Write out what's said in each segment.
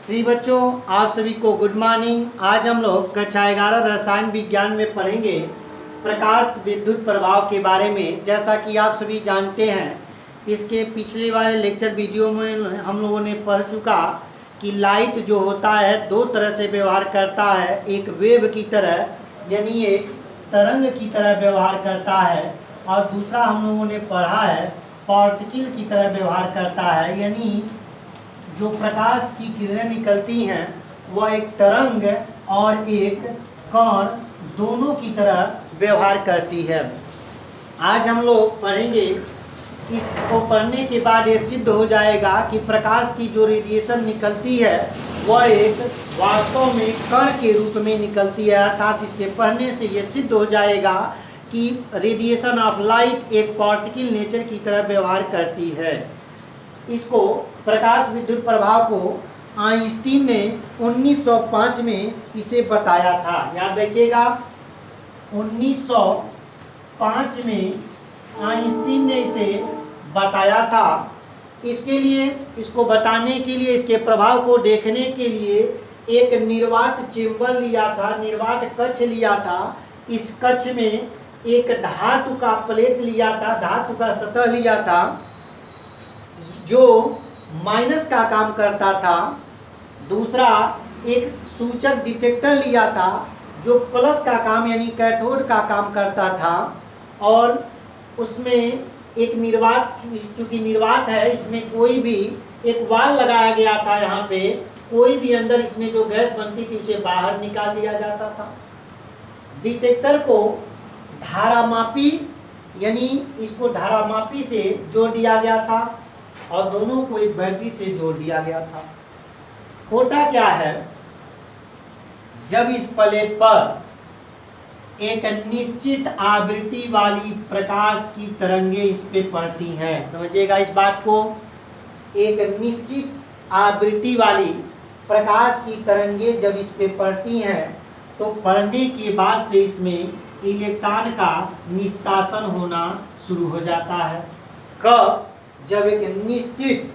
प्रिय बच्चों, आप सभी को गुड मॉर्निंग। आज हम लोग कक्षा 11 रसायन विज्ञान में पढ़ेंगे प्रकाश विद्युत प्रभाव के बारे में। जैसा कि आप सभी जानते हैं, इसके पिछले वाले लेक्चर वीडियो में हम लोगों ने पढ़ चुका कि लाइट जो होता है दो तरह से व्यवहार करता है। एक वेव की तरह यानी एक तरंग की तरह व्यवहार करता है, और दूसरा हम लोगों ने पढ़ा है पार्टिकल की तरह व्यवहार करता है, यानी जो प्रकाश की किरणें निकलती हैं वह एक तरंग और एक कण दोनों की तरह व्यवहार करती है। आज हम लोग पढ़ेंगे, इसको पढ़ने के बाद ये सिद्ध हो जाएगा कि प्रकाश की जो रेडिएशन निकलती है वह एक वास्तव में कण के रूप में निकलती है। अर्थात इसके पढ़ने से ये सिद्ध हो जाएगा कि रेडिएशन ऑफ लाइट एक पार्टिकल नेचर की तरह व्यवहार करती है। इसको प्रकाश विद्युत प्रभाव को आइंस्टीन ने 1905 में इसे बताया था। याद रखिएगा, 1905 में आइंस्टीन ने इसे बताया था। इसके लिए, इसको बताने के लिए, इसके प्रभाव को देखने के लिए एक निर्वात चेंबर लिया था, निर्वात कक्ष लिया था। इस कक्ष में एक धातु का प्लेट लिया था, धातु का सतह लिया था जो माइनस का काम करता था। दूसरा एक सूचक डिटेक्टर लिया था जो प्लस का काम यानी कैथोड का काम करता था, और उसमें एक निर्वात, चूंकि निर्वात है इसमें कोई भी एक वाल्व लगाया गया था। यहाँ पे कोई भी अंदर इसमें जो गैस बनती थी उसे बाहर निकाल दिया जाता था। डिटेक्टर को धारामापी यानी इसको धारामापी से जोड़ दिया गया था, और दोनों को एक बैटरी से जोड़ दिया गया था। होता क्या है, जब इस प्लेट पर एक निश्चित आवृत्ति वाली प्रकाश की तरंगे इस पे पड़ती हैं, समझिएगा इस बात को, एक निश्चित आवृत्ति वाली प्रकाश की तरंगे जब इस पे पड़ती हैं तो पड़ने के बाद से इसमें इलेक्ट्रॉन का निष्कासन होना शुरू हो जाता है। कब? जब एक निश्चित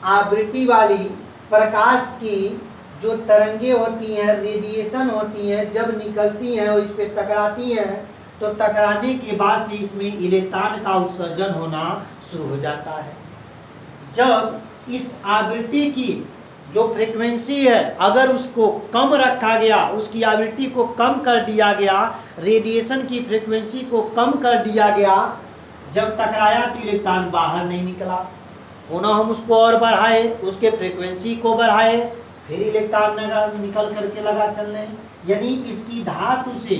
आवृत्ति वाली प्रकाश की जो तरंगे होती हैं, रेडिएशन होती हैं, जब निकलती हैं और इस पे टकराती हैं तो टकराने के बाद से इसमें इलेक्ट्रॉन का उत्सर्जन होना शुरू हो जाता है। जब इस आवृत्ति की जो फ्रीक्वेंसी है अगर उसको कम रखा गया, उसकी आवृत्ति को कम कर दिया गया, रेडिएशन की फ्रीक्वेंसी को कम कर दिया गया, जब टकराया तो इलेक्ट्रॉन बाहर नहीं निकला। पुनः हम उसको और बढ़ाए, उसके फ्रीक्वेंसी को बढ़ाए, फिर इलेक्ट्रॉन निकल करके लगा चलने। यानी इसकी धातु से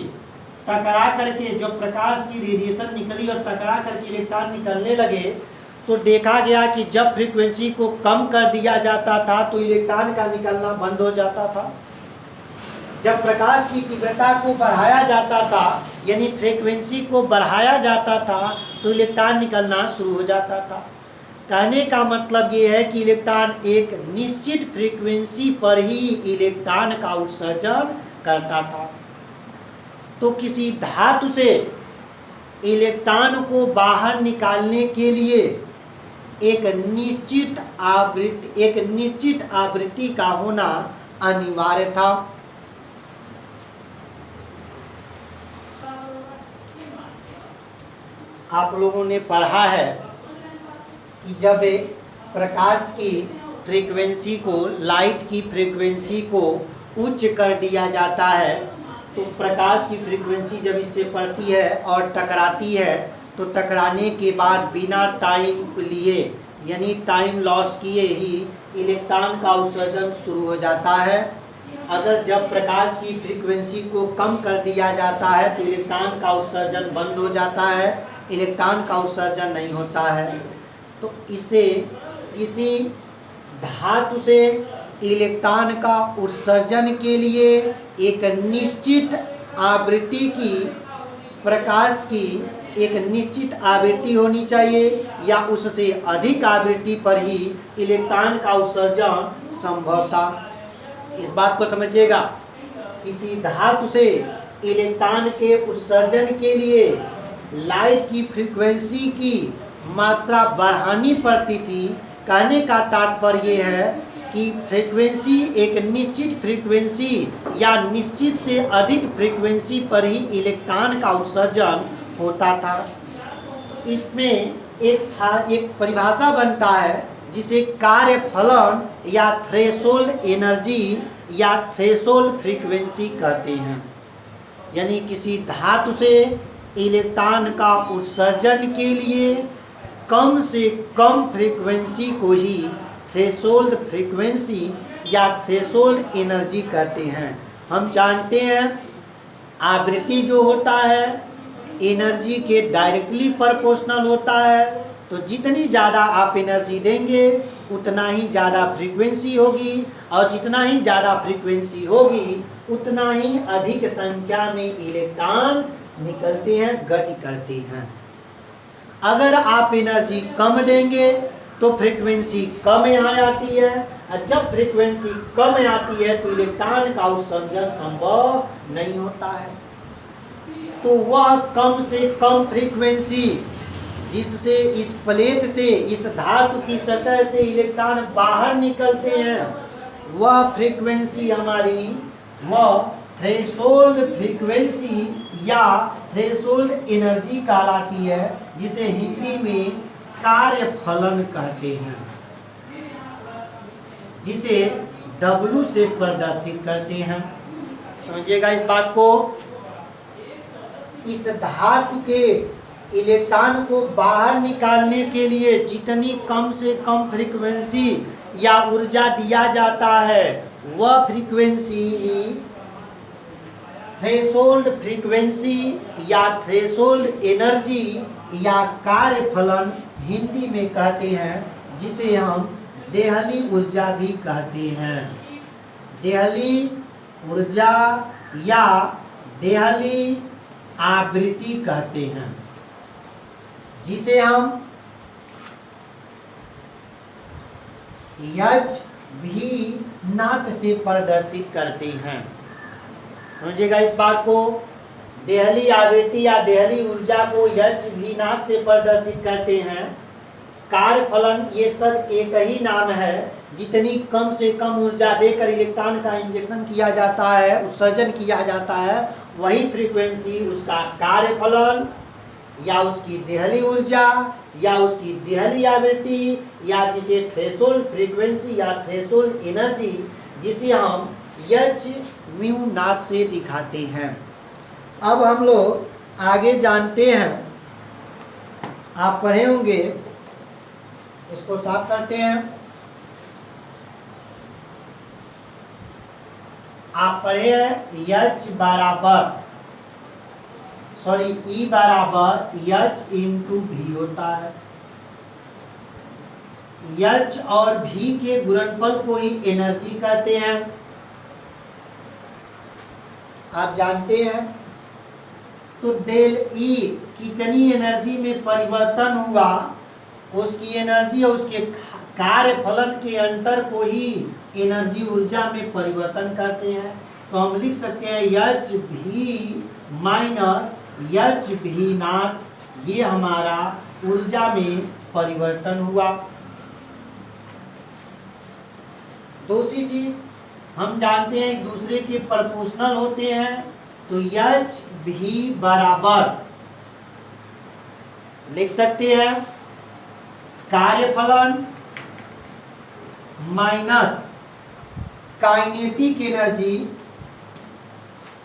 टकरा करके जब प्रकाश की रेडिएशन निकली और टकरा करके इलेक्ट्रॉन निकलने लगे तो देखा गया कि जब फ्रीक्वेंसी को कम कर दिया जाता था तो इलेक्ट्रॉन का निकलना बंद हो जाता था। जब प्रकाश की तीव्रता को बढ़ाया जाता था यानी फ्रीक्वेंसी को बढ़ाया जाता था तो इलेक्ट्रॉन निकलना शुरू हो जाता था। कहने का मतलब ये है कि इलेक्ट्रॉन एक निश्चित फ्रीक्वेंसी पर ही इलेक्ट्रॉन का उत्सर्जन करता था। तो किसी धातु से इलेक्ट्रॉन को बाहर निकालने के लिए एक निश्चित आवृत्ति का होना अनिवार्य था। आप लोगों ने पढ़ा है कि जब एक प्रकाश की फ्रीक्वेंसी को, लाइट की फ्रीक्वेंसी को उच्च कर दिया जाता है तो प्रकाश की फ्रीक्वेंसी जब इससे पड़ती है और टकराती है तो टकराने के बाद बिना टाइम लिए यानी टाइम लॉस किए ही इलेक्ट्रॉन का उत्सर्जन शुरू हो जाता है। अगर जब प्रकाश की फ्रीक्वेंसी को कम कर दिया जाता है तो इलेक्ट्रॉन का उत्सर्जन बंद हो जाता है, इलेक्ट्रॉन का उत्सर्जन नहीं होता है। तो इसे किसी धातु से इलेक्ट्रॉन का उत्सर्जन के लिए एक निश्चित आवृत्ति की, प्रकाश की एक निश्चित आवृत्ति होनी चाहिए या उससे अधिक आवृत्ति पर ही इलेक्ट्रॉन का उत्सर्जन संभव था। इस बात को समझिएगा, किसी धातु से इलेक्ट्रॉन के उत्सर्जन के लिए लाइट की फ्रीक्वेंसी की मात्रा बढ़ानी पड़ती थी। कहने का तात्पर्य है कि फ्रीक्वेंसी एक निश्चित फ्रीक्वेंसी या निश्चित से अधिक फ्रीक्वेंसी पर ही इलेक्ट्रॉन का उत्सर्जन होता था। इसमें एक परिभाषा बनता है जिसे कार्य फलन या थ्रेशोल्ड एनर्जी या थ्रेशोल्ड फ्रीक्वेंसी कहते हैं। यानी किसी धातु से इलेक्ट्रॉन का उत्सर्जन के लिए कम से कम फ्रीक्वेंसी को ही थ्रेशोल्ड फ्रीक्वेंसी या थ्रेशोल्ड एनर्जी कहते हैं। हम जानते हैं आवृत्ति जो होता है एनर्जी के डायरेक्टली प्रोपोर्शनल होता है। तो जितनी ज़्यादा आप एनर्जी देंगे उतना ही ज़्यादा फ्रीक्वेंसी होगी, और जितना ही ज़्यादा फ्रीक्वेंसी होगी उतना ही अधिक संख्या में इलेक्ट्रॉन निकलते हैं, गति करते हैं। अगर आप एनर्जी कम देंगे तो फ्रीक्वेंसी कम यहाँ आती है, और जब फ्रीक्वेंसी कम आती है तो इलेक्ट्रॉन का उत्सर्जन संभव नहीं होता है। तो वह कम से कम फ्रीक्वेंसी जिससे इस प्लेट से, इस धातु की सतह से इलेक्ट्रॉन बाहर निकलते हैं, वह फ्रीक्वेंसी हमारी वह थ्रेशोल्ड फ्रीक्वेंसी या थ्रेशोल्ड एनर्जी कहलाती है, जिसे हिंदी में कार्य फलन कहते हैं, जिसे W से प्रदर्शित करते हैं। समझिएगा इस बात को। इस धातु के इलेक्ट्रॉन को बाहर निकालने के लिए जितनी कम से कम फ्रीक्वेंसी या ऊर्जा दिया जाता है वह फ्रीक्वेंसी ही थ्रेशोल्ड फ्रीक्वेंसी या थ्रेशोल्ड एनर्जी या कार्य फलन हिंदी में कहते हैं, जिसे हम देहली ऊर्जा भी कहते हैं। देहली ऊर्जा या देहली आवृत्ति कहते हैं, जिसे हम एच भी नाट से प्रदर्शित करते हैं। समझिएगा इस बात को। देहली आवृत्ति या देहली ऊर्जा को एच भी नाट से प्रदर्शित करते हैं। कार्य फलन ये सब एक ही नाम है। जितनी कम से कम ऊर्जा देकर इलेक्ट्रॉन का इंजेक्शन किया जाता है, उत्सर्जन किया जाता है, वही फ्रीक्वेंसी उसका कार्य फलन या उसकी देहली ऊर्जा या उसकी देहली आवृत्ति या जिसे थ्रेशोल्ड फ्रीक्वेंसी या थ्रेशोल्ड एनर्जी, जिसे हम एच म्यू नॉट से दिखाते हैं। अब हम लोग आगे जानते हैं, आप पढ़े होंगे, इसको साफ करते हैं। आप पढ़े हैं एच बराबर ई बराबर एच इंटू भी होता है। एच और भी के गुणनफल को ही एनर्जी कहते हैं, आप जानते हैं। तो डेल ई कितनी एनर्जी में परिवर्तन हुआ, उसकी एनर्जी और उसके कार्य फलन के अंतर को ही एनर्जी ऊर्जा में परिवर्तन करते हैं। तो हम लिख सकते हैं एच भी माइनस एच भी नॉट, ये हमारा ऊर्जा में परिवर्तन हुआ। दूसरी चीज हम जानते हैं एक दूसरे के प्रोपोर्शनल होते हैं। तो एच भी बराबर लिख सकते हैं कार्यफलन माइनस काइनेटिक एनर्जी।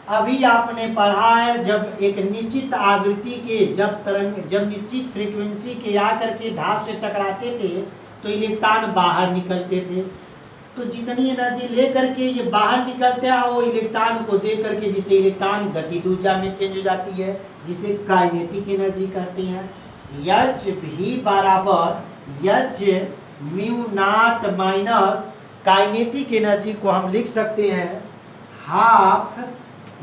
अभी आपने पढ़ा है जब एक निश्चित आवृत्ति के जब निश्चित फ्रीक्वेंसी के आकर के धातु से टकराते थे तो इलेक्ट्रॉन बाहर निकलते थे। तो जितनी एनर्जी लेकर के ये बाहर निकलते हैं वो इलेक्ट्रॉन को दे करके, जिसे इलेक्ट्रॉन गतिज ऊर्जा में चेंज हो जाती है, जिसे काइनेटिक एनर्जी कहते हैं। एच भी बराबर h mu naught minus kinetic energy को हम लिख सकते हैं हाफ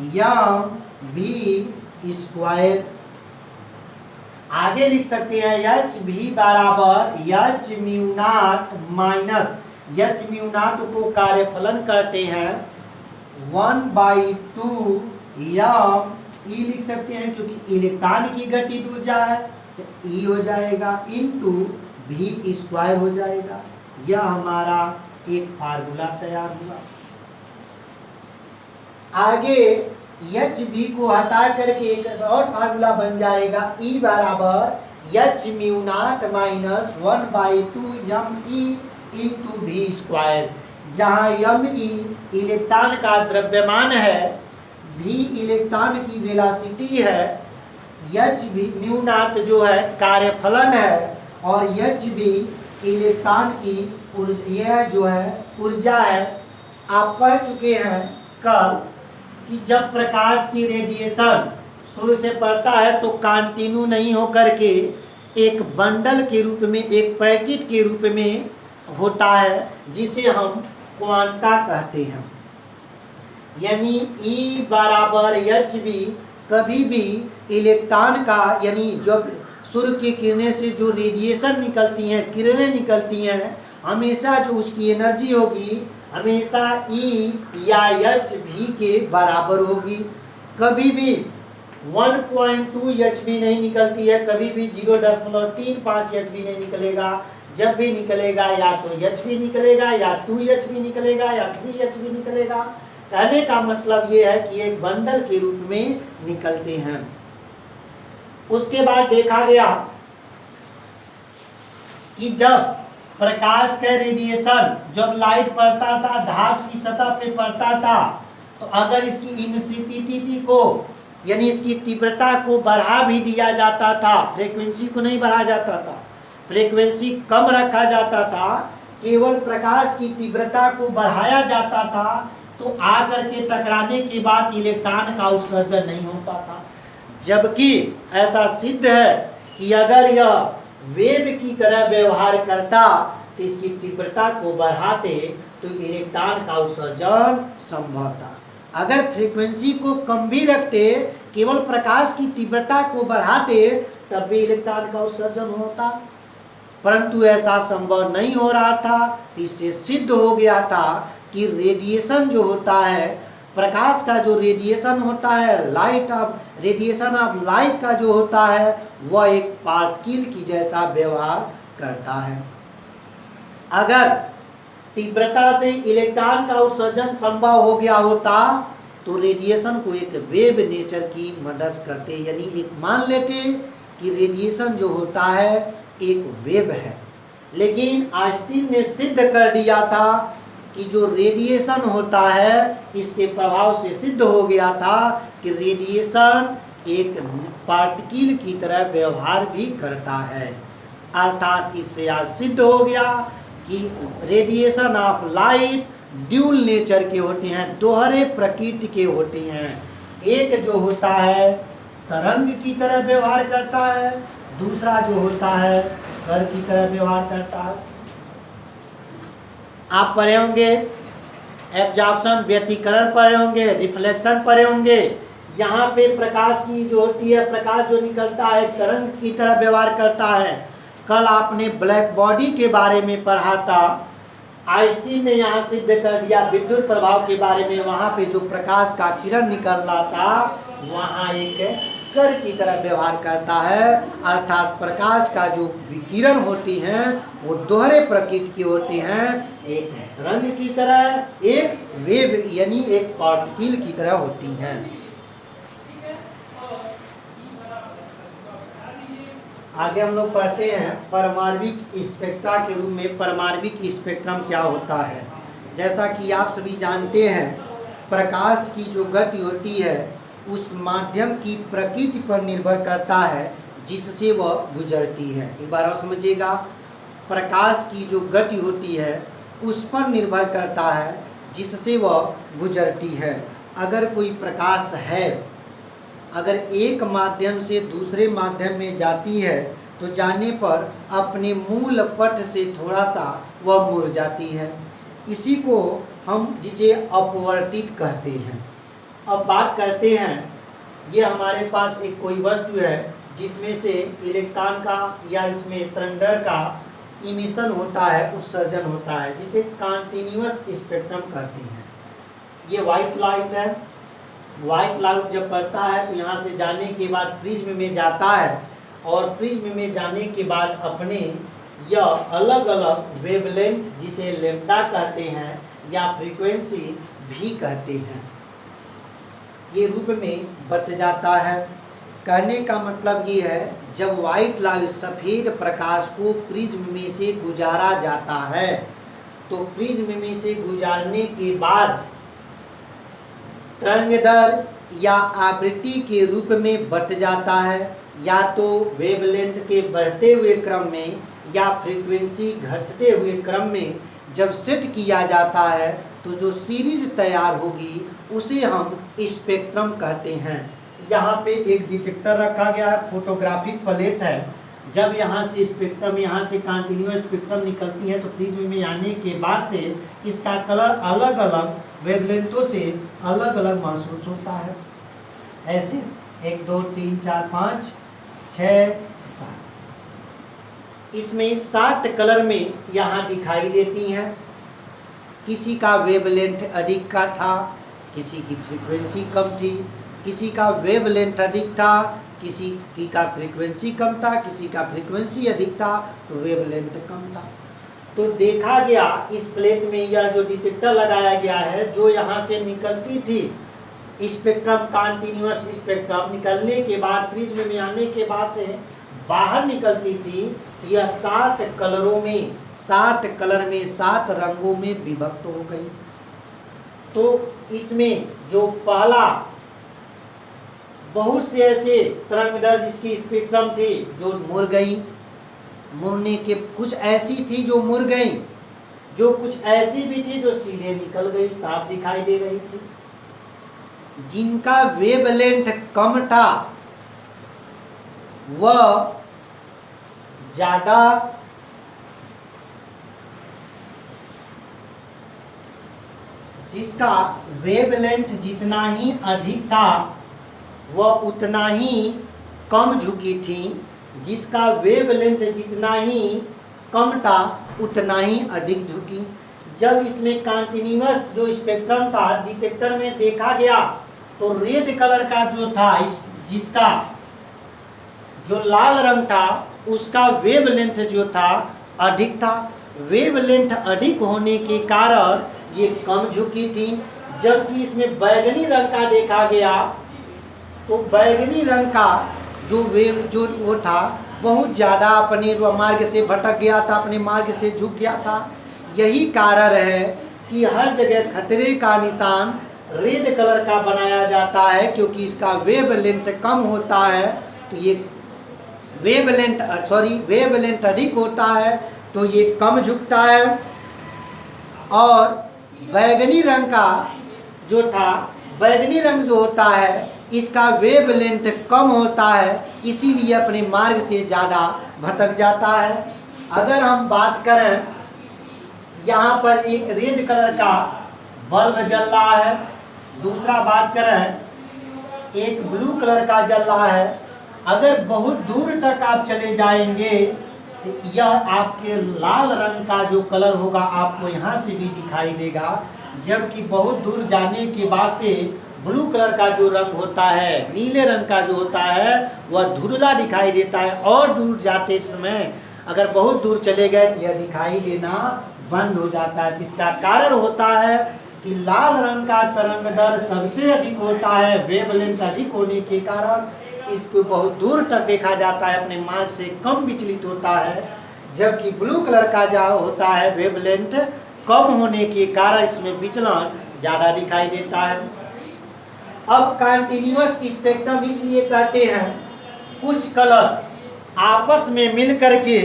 एम भी स्क्वायर। आगे लिख सकते हैं एच भी बराबर h mu naught minus H mu not को कार्यफलन कहते हैं 1/2 एम ई लिख सकते हैं, क्योंकि इलेक्ट्रॉन की गतिज ऊर्जा है तो ई हो जाएगा, इनटू भी स्क्वायर हो जाएगा। यह हमारा एक फार्मूला तैयार हुआ। आगे एच बी को हटा करके एक और फार्मूला बन जाएगा, E बराबर h mu naught minus 1/2 m e into v square, जहाँ एम ई इलेक्ट्रॉन का द्रव्यमान है, भी इलेक्ट्रॉन की वेलोसिटी है, एच बी म्यू नॉट जो है कार्यफलन है, और एच बी इलेक्ट्रॉन की यह जो है ऊर्जा है। आप पढ़ चुके हैं कल कि जब प्रकाश की रेडिएशन सूर्य से पड़ता है तो कंटिन्यू नहीं होकर के एक बंडल के रूप में, एक पैकेट के रूप में होता है, जिसे हम क्वांटा कहते हैं। यानी E बराबर एच बी कभी भी इलेक्ट्रॉन का, यानी जब सूर्य की किरणें से जो रेडिएशन निकलती हैं, किरणें निकलती हैं, हमेशा जो उसकी एनर्जी होगी हमेशा E या एच भी के बराबर होगी। कभी भी 1.2 एच बी नहीं निकलती है, कभी भी 0.35 एच बी नहीं निकलेगा। जब भी निकलेगा या तो एच बी निकलेगा, या 2 एच बी निकलेगा, या 3 एच बी निकलेगा। कहने का मतलब ये है कि एक बंडल के रूप में निकलते हैं। उसके बाद देखा गया कि जब प्रकाश का रेडिएशन, जब लाइट पड़ता था, धातु की सतह पे पड़ता था, तो अगर इसकी इंटेंसिटी को, यानी इसकी तीव्रता को बढ़ा भी दिया जाता था, फ्रीक्वेंसी को नहीं बढ़ाया जाता था, फ्रीक्वेंसी कम रखा जाता था, केवल प्रकाश की तीव्रता को बढ़ाया जाता था, तो आकर के टकराने के बाद इलेक्ट्रॉन का उत्सर्जन नहीं होता था। जबकि ऐसा सिद्ध है कि अगर यह वेव की तरह व्यवहार करता तो इसकी तीव्रता को बढ़ाते तो इलेक्ट्रॉन का उत्सर्जन संभव था। अगर फ्रीक्वेंसी को कम भी रखते, केवल प्रकाश की तीव्रता को बढ़ाते, तब भी इलेक्ट्रॉन का उत्सर्जन होता, परंतु ऐसा संभव नहीं हो रहा था। तो इससे सिद्ध हो गया था कि रेडिएशन जो होता है, प्रकाश का जो रेडिएशन होता है, रेडिएशन ऑफ लाइट का जो होता है, वह एक पार्टिकल की जैसा व्यवहार करता है। अगर तीव्रता से इलेक्ट्रॉन का उत्सर्जन संभव हो गया होता तो रेडिएशन को एक वेव नेचर की मदद करते, यानी एक मान लेते कि रेडिएशन जो होता है एक वेव है। लेकिन आइंस्टीन ने सिद्ध कर दिया था कि जो रेडिएशन होता है, इसके प्रभाव से सिद्ध हो गया था कि रेडिएशन एक पार्टिकल की तरह व्यवहार भी करता है। अर्थात इससे आज सिद्ध हो गया कि radiation of light dual nature के होते हैं, दोहरे प्रकृति के होते हैं। एक जो होता है तरंग की तरह व्यवहार करता है, दूसरा जो होता है कण की तरह व्यवहार करता है। आप पढ़े होंगे एब्जॉर्प्शन, व्यतिकरण पढ़े होंगे, रिफ्लेक्शन पढ़े होंगे। यहाँ पे प्रकाश की जो होती है, प्रकाश जो निकलता है तरंग की तरह व्यवहार करता है। कल आपने ब्लैक बॉडी के बारे में पढ़ा था, आइंस्टीन ने यहाँ सिद्ध कर दिया विद्युत प्रभाव के बारे में। वहाँ पे जो प्रकाश का किरण निकल रहा था, वहाँ एक कण की तरह व्यवहार करता है। अर्थात प्रकाश का जो विकिरण होती हैं वो दोहरे प्रकृति के होते हैं, एक तरंग की तरह, एक वेव यानी एक पार्टिकल की तरह होती हैं। आगे हम लोग पढ़ते हैं परमाण्विक स्पेक्ट्रा के रूप में परमाण्विक स्पेक्ट्रम क्या होता है। जैसा कि आप सभी जानते हैं, प्रकाश की जो गति होती है उस माध्यम की प्रकृति पर निर्भर करता है जिससे वह गुजरती है। एक बार और समझिएगा, प्रकाश की जो गति होती है उस पर निर्भर करता है जिससे वह गुजरती है। अगर कोई प्रकाश है, अगर एक माध्यम से दूसरे माध्यम में जाती है तो जाने पर अपने मूल पथ से थोड़ा सा वह मुड़ जाती है। इसी को हम जिसे अपवर्तित कहते हैं। अब बात करते हैं, ये हमारे पास एक कोई वस्तु है जिसमें से इलेक्ट्रॉन का या इसमें तरंगदैर्घ्य का इमिशन होता है, उत्सर्जन होता है, जिसे कंटिन्यूअस स्पेक्ट्रम कहते हैं। ये वाइट लाइट है। वाइट लाइट जब पड़ता है तो यहाँ से जाने के बाद प्रिज्म में जाता है, और प्रिज्म में जाने के बाद अपने यह अलग अलग वेवलेंथ जिसे लैम्डा कहते हैं या फ्रीक्वेंसी भी कहते हैं, ये रूप में बट जाता है। कहने का मतलब ये है, जब व्हाइट लाइट सफ़ेद प्रकाश को प्रिज्म में से गुजारा जाता है तो प्रिज्म में से गुजारने के बाद तरंगदैर्घ्य या आवृत्ति के रूप में बट जाता है, या तो वेवलेंथ के बढ़ते हुए क्रम में या फ्रीक्वेंसी घटते हुए क्रम में। जब सेट किया जाता है तो जो सीरीज तैयार होगी उसे हम स्पेक्ट्रम कहते हैं। यहाँ पे एक डिटेक्टर रखा गया है, फोटोग्राफिक प्लेट है। जब यहाँ से स्पेक्ट्रम, यहाँ से कंटिन्यूअस स्पेक्ट्रम निकलती है तो प्रिज्म में आने के बाद से इसका कलर अलग अलग वेवलेंथों से अलग अलग महसूस होता है। ऐसे 1 2 3 4 5 6 7 इसमें 60 कलर में यहाँ दिखाई देती हैं। किसी का वेवलेंथ अधिक का था, किसी की फ्रीक्वेंसी कम थी, किसी का वेवलेंथ अधिक था, किसी की का फ्रीक्वेंसी कम था, किसी का फ्रीक्वेंसी अधिक था तो वेवलेंथ कम था। तो देखा गया इस प्लेट में यह जो डिटेक्टर लगाया गया है, जो यहाँ से निकलती थी स्पेक्ट्रम, कंटिन्यूअस स्पेक्ट्रम निकलने के बाद प्रिज्म में आने के बाद से बाहर निकलती थी, यह 7 कलरों में, 7 कलर में 7 रंगों में विभक्त हो गई। तो इसमें जो पहला बहुत से ऐसे तरंगदैर्घ्य जिसकी स्पेक्ट्रम थी जो मुड़ गई, मुड़ने के कुछ ऐसी थी जो मुड़ गई, जो कुछ ऐसी भी थी जो सीधे निकल गई, साफ दिखाई दे रही थी। जिनका वेवलेंथ कम था वह ज्यादा जिसका वेवलेंथ जितना ही अधिक था वह उतना ही कम झुकी थी, जिसका वेवलेंथ जितना ही कम था उतना ही अधिक झुकी। जब इसमें कंटिन्यूअस जो स्पेक्ट्रम था डिटेक्टर में देखा गया तो रेड कलर का जो था, जिसका जो लाल रंग था उसका वेवलेंथ जो था अधिक था। वेवलेंथ अधिक होने के कारण ये कम झुकी थी। जबकि इसमें बैगनी रंग का देखा गया तो बैगनी रंग का जो वेव जो वो था बहुत ज़्यादा अपने मार्ग से भटक गया था, अपने मार्ग से झुक गया था। यही कारण है कि हर जगह खतरे का निशान रेड कलर का बनाया जाता है, क्योंकि इसका वेवलेंथ कम होता है तो ये वेवलेंथ अधिक होता है तो ये कम झुकता है। और बैगनी रंग का जो था, बैगनी रंग जो होता है इसका वेवलेंथ कम होता है, इसीलिए अपने मार्ग से ज़्यादा भटक जाता है। अगर हम बात करें, यहाँ पर एक रेड कलर का बल्ब जल रहा है, दूसरा बात करें एक ब्लू कलर का जल रहा है। अगर बहुत दूर तक आप चले जाएंगे तो यह आपके लाल रंग का जो कलर होगा आपको यहाँ से भी दिखाई देगा, जबकि बहुत दूर जाने के बाद से ब्लू कलर का जो रंग होता है, नीले रंग का जो होता है वह धुंधला दिखाई देता है। और दूर जाते समय अगर बहुत दूर चले गए तो यह दिखाई देना बंद हो जाता है। इसका कारण होता है कि लाल रंग का तरंगदैर्घ्य सबसे अधिक होता है, वेवलेंथ अधिक होने के कारण इसको बहुत दूर तक देखा जाता है, अपने मार्ग से कम विचलित होता है। जबकि ब्लू कलर का जो होता है वेवलेंथ कम होने के कारण इसमें विचलन ज़्यादा दिखाई देता है। अब कंटिन्यूअस स्पेक्ट्रम इसलिए कहते हैं, कुछ कलर आपस में मिल करके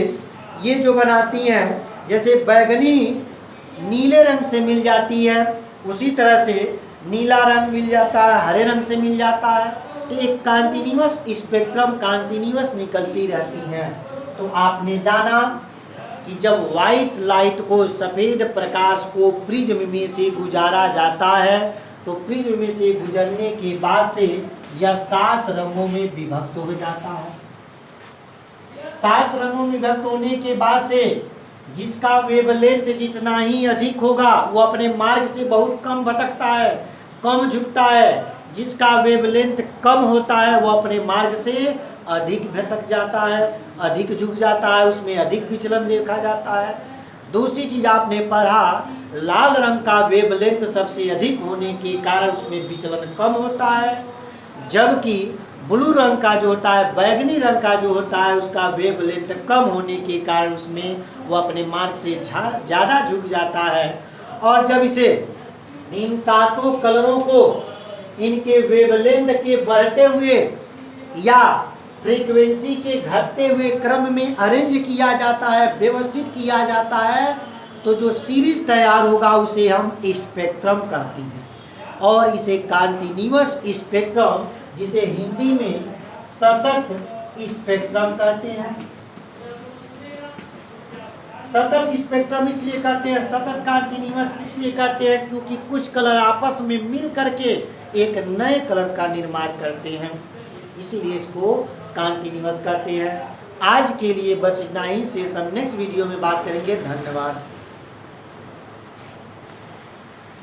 ये जो बनाती हैं, जैसे बैगनी नीले रंग से मिल जाती है, उसी तरह से नीला रंग मिल जाता है, हरे रंग से मिल जाता है। तो एक कंटिन्यूअस स्पेक्ट्रम कंटिन्यूअस निकलती रहती हैं। तो आपने जाना कि जब व्हाइट लाइट को, सफ़ेद प्रकाश को प्रिज्म में से गुजारा जाता है तो प्रिज्म में से गुजरने के बाद से यह 7 रंगों में विभक्त हो जाता है। 7 रंगों में विभक्त होने के बाद से जिसका वेवलेंथ जितना ही अधिक होगा वो अपने मार्ग से बहुत कम भटकता है, कम झुकता है। जिसका वेवलेंथ कम होता है वो अपने मार्ग से अधिक भटक जाता है, अधिक झुक जाता है, उसमें अधिक विचलन देखा जाता है। दूसरी चीज़ आपने पढ़ा, लाल रंग का वेवलेंथ सबसे अधिक होने के कारण उसमें विचलन कम होता है, जबकि ब्लू रंग का जो होता है, बैगनी रंग का जो होता है, उसका वेवलेंथ कम होने के कारण उसमें वो अपने मार्ग से ज़्यादा झुक जाता है। और जब इसे इन सातों कलरों को इनके वेवलेंथ के बढ़ते हुए या फ्रीक्वेंसी के घटते हुए क्रम में अरेंज किया जाता है, व्यवस्थित किया जाता है, तो जो सीरीज तैयार होगा उसे हम स्पेक्ट्रम कहते हैं। और इसे कंटीन्यूअस स्पेक्ट्रम, जिसे हिंदी में सतत स्पेक्ट्रम कहते हैं। सतत स्पेक्ट्रम इसलिए कहते हैं, सतत कंटीन्यूअस इसलिए कहते हैं क्योंकि कुछ कलर आपस में मिल करके एक नए कलर का निर्माण करते हैं, इसीलिए इसको कंटीन्यूअस कहते हैं। आज के लिए बस इतना ही, से हम नेक्स्ट वीडियो में बात करेंगे। धन्यवाद।